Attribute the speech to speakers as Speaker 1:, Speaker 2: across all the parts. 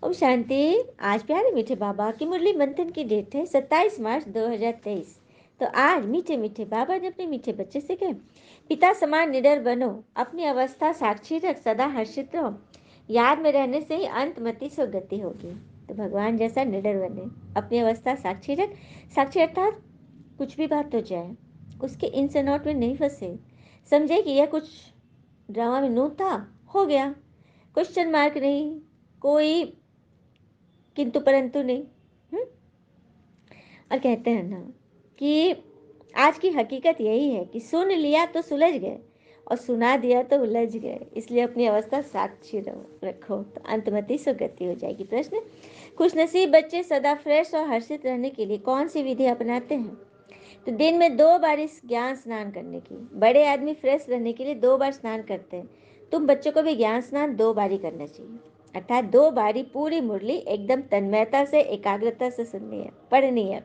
Speaker 1: ओम शांति। आज प्यारे मीठे बाबा की मुरली मंथन की डेट है 27 मार्च 2023। तो आज मीठे मीठे बाबा ने अपने मीठे बच्चे से कहे, पिता समान निडर बनो, अपनी अवस्था साक्षी रख, सदा हर्षित रहो, याद में रहने से ही अंत मति सो गति होगी। तो भगवान जैसा निडर बने, अपनी अवस्था साक्षी रख। साक्षी अर्थात कुछ भी बात हो जाए उसके इन से नॉट में नहीं फंसे, समझे कि यह कुछ ड्रामा में नूत था, हो गया, क्वेश्चन मार्क नहीं, कोई किंतु परंतु नहीं। और कहते हैं ना कि आज की हकीकत यही है कि सुन लिया तो सुलझ गए और सुना दिया तो उलझ गए, इसलिए अपनी अवस्था साक्षी रखो तो अंतमति सुगति हो जाएगी। प्रश्न, खुशनसीब बच्चे सदा फ्रेश और हर्षित रहने के लिए कौन सी विधि अपनाते हैं? तो दिन में 2 बार इस ज्ञान स्नान करने की। बड़े आदमी फ्रेश रहने के लिए 2 बार स्नान करते हैं, तुम बच्चों को भी ज्ञान स्नान 2 बार ही करना चाहिए। अर्थात 2 बारी पूरी मुरली एकदम तन्मयता से, एकाग्रता से सुननी है, पढ़नी है।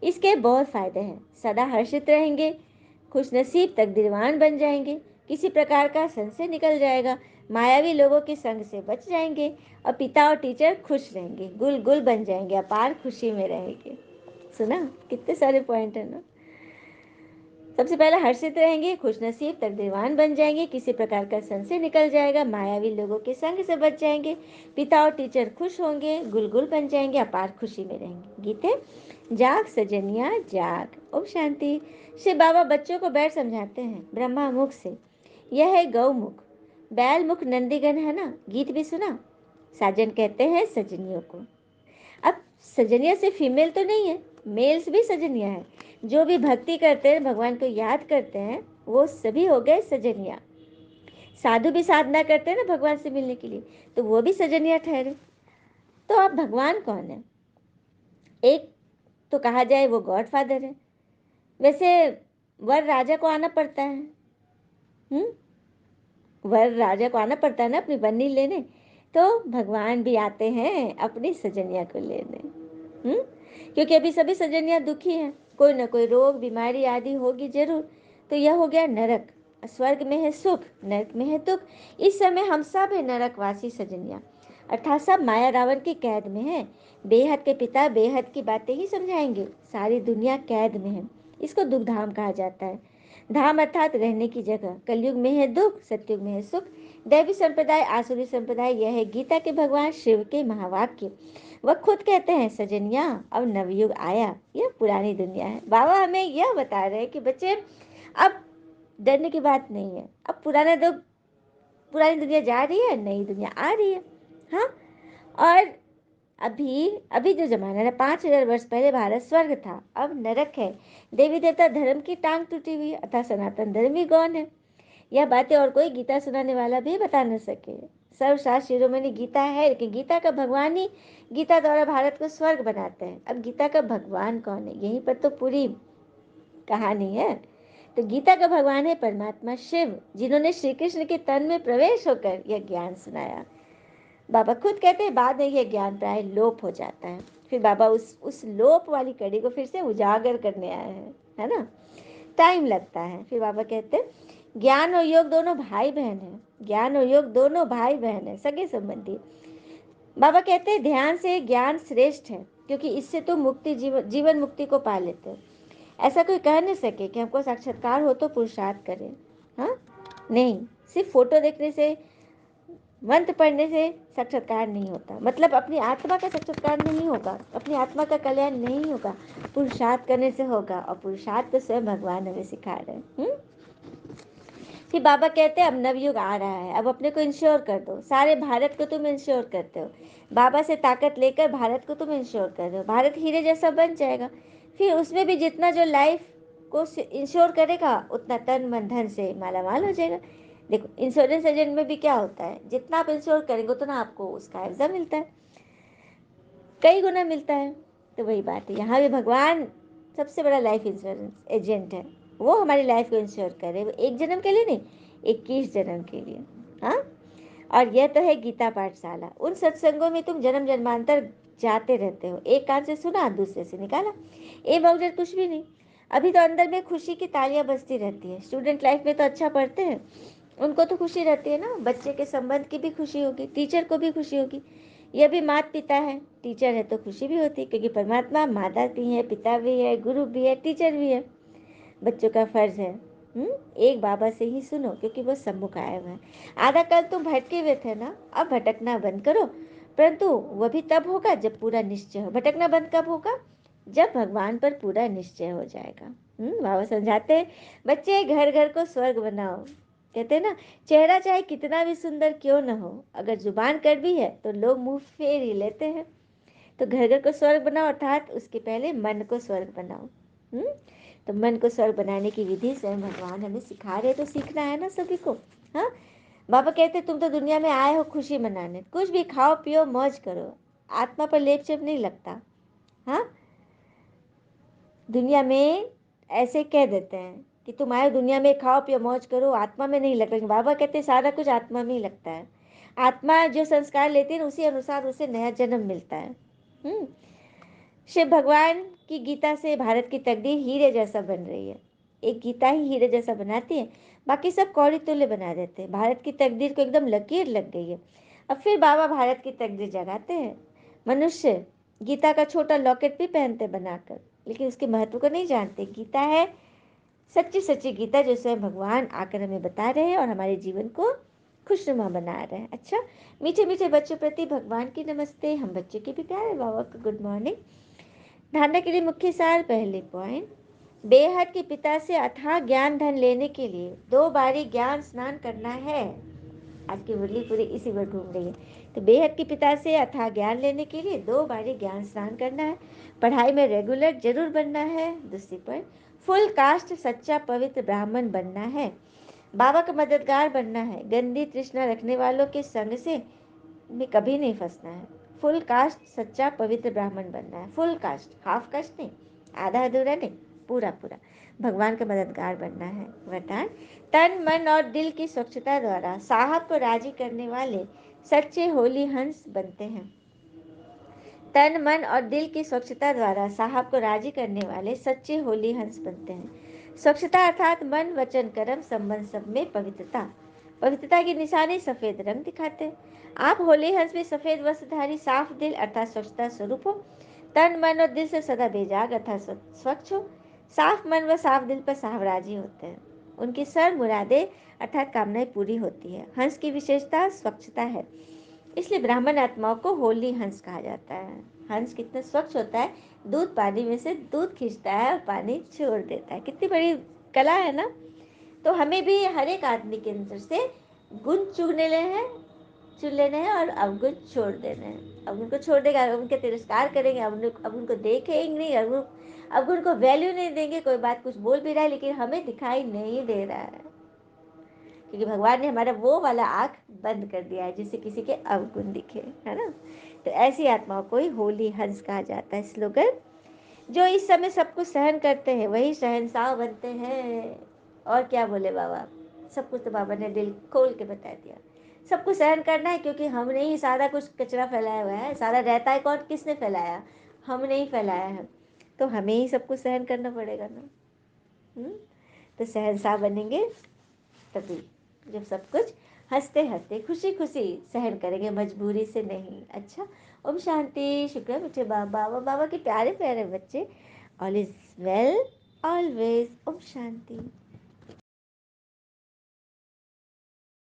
Speaker 1: इसके बहुत फायदे हैं। सदा हर्षित रहेंगे, खुशनसीब तकदीरवान बन जाएंगे, किसी प्रकार का संशय निकल जाएगा, मायावी लोगों के संग से बच जाएंगे और पिता और टीचर खुश रहेंगे, गुल गुल बन जाएंगे, अपार खुशी में रहेंगे। सुना कितने सारे पॉइंट है ना। सबसे पहले हर्षित रहेंगे, खुशनसीब तकदीरवान बन जाएंगे, किसी प्रकार का संशय निकल जाएगा, मायावी लोगों के संग से बच जाएंगे, पिता और टीचर खुश होंगे, गुलगुल बन जाएंगे, अपार खुशी में रहेंगे। गीते, जाग सजनिया जाग। ओम शांति। श्री बाबा बच्चों को बैठ समझाते हैं ब्रह्मा मुख से, यह है गौ मुख, बैल मुख नंदीगण है ना। गीत भी सुना। साजन कहते हैं सजनियों को। अब सजनिया से फीमेल तो नहीं है, मेल्स भी सजनिया है। जो भी भक्ति करते हैं, भगवान को याद करते हैं, वो सभी हो गए सजनिया। साधु भी साधना करते हैं ना भगवान से मिलने के लिए, तो वो भी सजनिया ठहरे। तो अब भगवान कौन है? एक तो कहा जाए वो गॉड फादर है। वैसे वर राजा को आना पड़ता है। वर राजा को आना पड़ता है ना अपनी बन्नी लेने, तो भगवान भी आते हैं अपनी सजनिया को लेने। क्योंकि अभी सभी सजनिया दुखी हैं, कोई ना कोई रोग बीमारी आदि होगी जरूर। तो यह हो गया नरक। स्वर्ग में है सुख, नरक में है दुख। इस समय हम सब है नरकवासी सजनिया, अर्थात सब माया रावण की कैद में है। बेहद के पिता बेहद की बातें ही समझाएंगे, सारी दुनिया कैद में है। इसको दुख धाम कहा जाता है। धाम अर्थात रहने की जगह। कलयुग में है दुख, सतयुग में है सुख। दैवी संप्रदाय, आसुरी संप्रदाय, यह है गीता के भगवान शिव के महावाक्य। वह खुद कहते हैं सजनिया अब नवयुग आया, यह पुरानी दुनिया है। बाबा हमें यह बता रहे हैं कि बच्चे अब डरने की बात नहीं है। अब पुरानी दुनिया जा रही है, नई दुनिया आ रही है। हाँ, और अभी अभी जो जमाना है, 5,000 वर्ष पहले भारत स्वर्ग था, अब नरक है। देवी देवता धर्म की टांग टूटी हुई है, अर्थात सनातन धर्म ही गौन है। यह बातें और कोई गीता सुनाने वाला भी बता न सके। सर्वशास्त्र शिरोमणि गीता है, लेकिन गीता का भगवान ही गीता द्वारा भारत को स्वर्ग बनाते हैं। अब गीता का भगवान कौन है, यहीं पर तो पूरी कहानी है। तो गीता का भगवान है परमात्मा शिव, जिन्होंने श्री कृष्ण के तन में प्रवेश होकर यह ज्ञान सुनाया। बाबा खुद कहते हैं बाद में यह ज्ञान प्राय लोप हो जाता है, फिर बाबा उस लोप वाली कड़ी को फिर से उजागर करने आए हैं, है ना। टाइम लगता है। फिर बाबा कहते हैं ज्ञान और योग दोनों भाई बहन है, ज्ञान और योग दोनों भाई बहन है, सगे संबंधी। बाबा कहते हैं ध्यान से ज्ञान श्रेष्ठ है, क्योंकि इससे तो मुक्ति जीवन मुक्ति को पा लेते हैं। ऐसा कोई कह नहीं सके कि हमको साक्षात्कार हो तो पुरुषार्थ करें। हाँ, नहीं, सिर्फ फोटो देखने से, मंत्र पढ़ने से साक्षात्कार नहीं होता। मतलब अपनी आत्मा का साक्षात्कार नहीं होगा, अपनी आत्मा का कल्याण नहीं होगा, पुरुषार्थ करने से होगा। और पुरुषार्थ तो स्वयं भगवान हमें सिखा रहे हैं। फिर बाबा कहते हैं अब नवयुग आ रहा है, अब अपने को इंश्योर कर दो। सारे भारत को तुम इंश्योर करते हो, बाबा से ताकत लेकर भारत को तुम इंश्योर कर रहे हो। भारत हीरे जैसा बन जाएगा। फिर उसमें भी जितना जो लाइफ को इंश्योर करेगा, उतना तन मन धन से माला माल हो जाएगा। देखो, इंश्योरेंस एजेंट में भी क्या होता है, जितना आप इंश्योर करेंगे उतना आपको उसका मुआवजा मिलता है, कई गुना मिलता है। तो वही बात है, यहाँ भी भगवान सबसे बड़ा लाइफ इंश्योरेंस एजेंट है। वो हमारी लाइफ को इंश्योर करे, वो 1 जन्म के लिए नहीं, 21 जन्म के लिए। हाँ, और यह तो है गीता पाठशाला। उन सत्संगों में तुम जन्म जन्मांतर जाते रहते हो, एक कान से सुना दूसरे से निकाला, ए बावजूद कुछ भी नहीं। अभी तो अंदर में खुशी की तालियां बजती रहती है। स्टूडेंट लाइफ में तो अच्छा पढ़ते हैं, उनको तो खुशी रहती है ना, बच्चे के संबंध की भी खुशी होगी, टीचर को भी खुशी होगी यह भी माता पिता है, टीचर है तो खुशी भी होती, क्योंकि परमात्मा माता भी है, पिता भी है, गुरु भी है, टीचर भी है। बच्चों का फर्ज है एक बाबा से ही सुनो, क्योंकि वो सम्मुख आए हुए हैं। आधा कल तुम भटके हुए थे ना, अब भटकना बंद करो, परंतु वह भी तब होगा जब पूरा निश्चय हो। भटकना बंद कब होगा? जब भगवान पर पूरा निश्चय हो जाएगा। बाबा समझाते हैं, बच्चे घर घर को स्वर्ग बनाओ। कहते हैं ना, चेहरा चाहे कितना भी सुंदर क्यों न हो, अगर जुबान कड़वी है तो लोग मुंह फेर ही लेते हैं। तो घर घर को स्वर्ग बनाओ, अर्थात उसके पहले मन को स्वर्ग बनाओ। तो मन को स्वर्ग बनाने की विधि स्वयं भगवान हमें सिखा रहे, तो सीखना है ना सभी को। हाँ, बाबा कहते तुम तो दुनिया में आए हो खुशी मनाने, कुछ भी खाओ पियो मौज करो, आत्मा पर लेप चेप नहीं लगता। हाँ, दुनिया में ऐसे कह देते हैं कि तुम आए दुनिया में खाओ पियो मौज करो, आत्मा में नहीं लगता। बाबा कहते सारा कुछ आत्मा में ही लगता है। आत्मा जो संस्कार लेती है उसी अनुसार उसे नया जन्म मिलता है। शिव भगवान की गीता से भारत की तकदीर हीरे जैसा बन रही है। एक गीता ही हीरे जैसा बनाती है, बाकी सब कौड़ी तुल्य बना देते हैं। भारत की तकदीर को एकदम लकीर लग गई है। अब फिर बाबा भारत की तकदीर जगाते हैं। मनुष्य गीता का छोटा लॉकेट भी पहनते बनाकर, लेकिन उसके महत्व को नहीं जानते। गीता है सच्ची सच्ची गीता, जो स्वयं भगवान आकर हमें बता रहे हैं और हमारे जीवन को खुशनुमा बना रहे हैं। अच्छा, मीठे मीठे बच्चों प्रति भगवान की नमस्ते, हम बच्चे के भी प्यारे बाबा को गुड मॉर्निंग। धारणा के लिए मुख्य सार, पहले पॉइंट, बेहद के पिता से अथाह ज्ञान धन लेने के लिए 2 बारी ज्ञान स्नान करना है। आज की मुरली पूरी इसी पर घूम रही है। तो बेहद के पिता से अथाह ज्ञान लेने के लिए 2 बारी ज्ञान स्नान करना है। पढ़ाई में रेगुलर जरूर बनना है। दूसरी पॉइंट, फुल कास्ट सच्चा पवित्र ब्राह्मण बनना है। बाबा का मददगार बनना है। गंदी तृष्णा रखने वालों के संग से में कभी नहीं फंसना है। फुल कास्ट सच्चा पवित्र ब्राह्मण बनना है। फुल कास्ट, हाफ कास्ट नहीं, आधा अधूरा नहीं, पूरा पूरा भगवान का मददगार बनना है। वरदान, तन मन और दिल की स्वच्छता द्वारा साहब को राजी करने वाले सच्चे होली हंस बनते हैं। तन मन और दिल की स्वच्छता द्वारा साहब को राजी करने वाले सच्चे होली हंस बनते हैं। स्वच्छता अर्थात मन वचन कर्म संबंध सब में पवित्रता। पवित्रता की निशानी सफेद रंग दिखाते हैं। आप होली हंस में सफेद वस्त्रधारी, साफ दिल अर्थात स्वच्छता स्वरूप हो। तन मन और दिल से सदा बेजाग अर्थात स्वच्छ हो। साफ मन व साफ दिल पर साहब राजी होते हैं। उनकी सर मुरादे अर्थात कामनाएं पूरी होती है। हंस की विशेषता स्वच्छता है, इसलिए ब्राह्मण आत्माओं को होली हंस कहा जाता है। हंस कितना स्वच्छ होता है, दूध पानी में से दूध खींचता है और पानी छोड़ देता है। कितनी बड़ी कला है ना। तो हमें भी हर एक आदमी के अंदर से गुण चुन लेने हैं और अवगुण छोड़ देने हैं। अवगुण को छोड़ देगा, उनके तिरस्कार करेंगे, अब उनको देखेंगे नहीं, अब उनको वैल्यू नहीं देंगे। कोई बात कुछ बोल भी रहा है लेकिन हमें दिखाई नहीं दे रहा है, क्योंकि भगवान ने हमारा वो वाला आँख बंद कर दिया है जिससे किसी के अवगुण दिखे, है ना। तो ऐसी आत्माओं को ही होली हंस कहा जाता है। स्लोगन, जो इस समय सब कुछ सहन करते हैं वही शहंशाह बनते हैं। और क्या बोले बाबा, सब कुछ तो बाबा ने दिल खोल के बता दिया। सब कुछ सहन करना है, क्योंकि हमने ही सारा कुछ कचरा फैलाया हुआ है। सारा रहता है कौन, किसने फैलाया? हमने ही फैलाया है, तो हमें ही सब कुछ सहन करना पड़ेगा ना। तो शहंशाह बनेंगे तभी, जब सब कुछ हंसते हंसते खुशी खुशी सहन करेंगे, मजबूरी से नहीं। अच्छा, ओम शांति। शुक्र मुझे बाबा बाबा के प्यारे प्यारे बच्चे। All is well always. Om Shanti.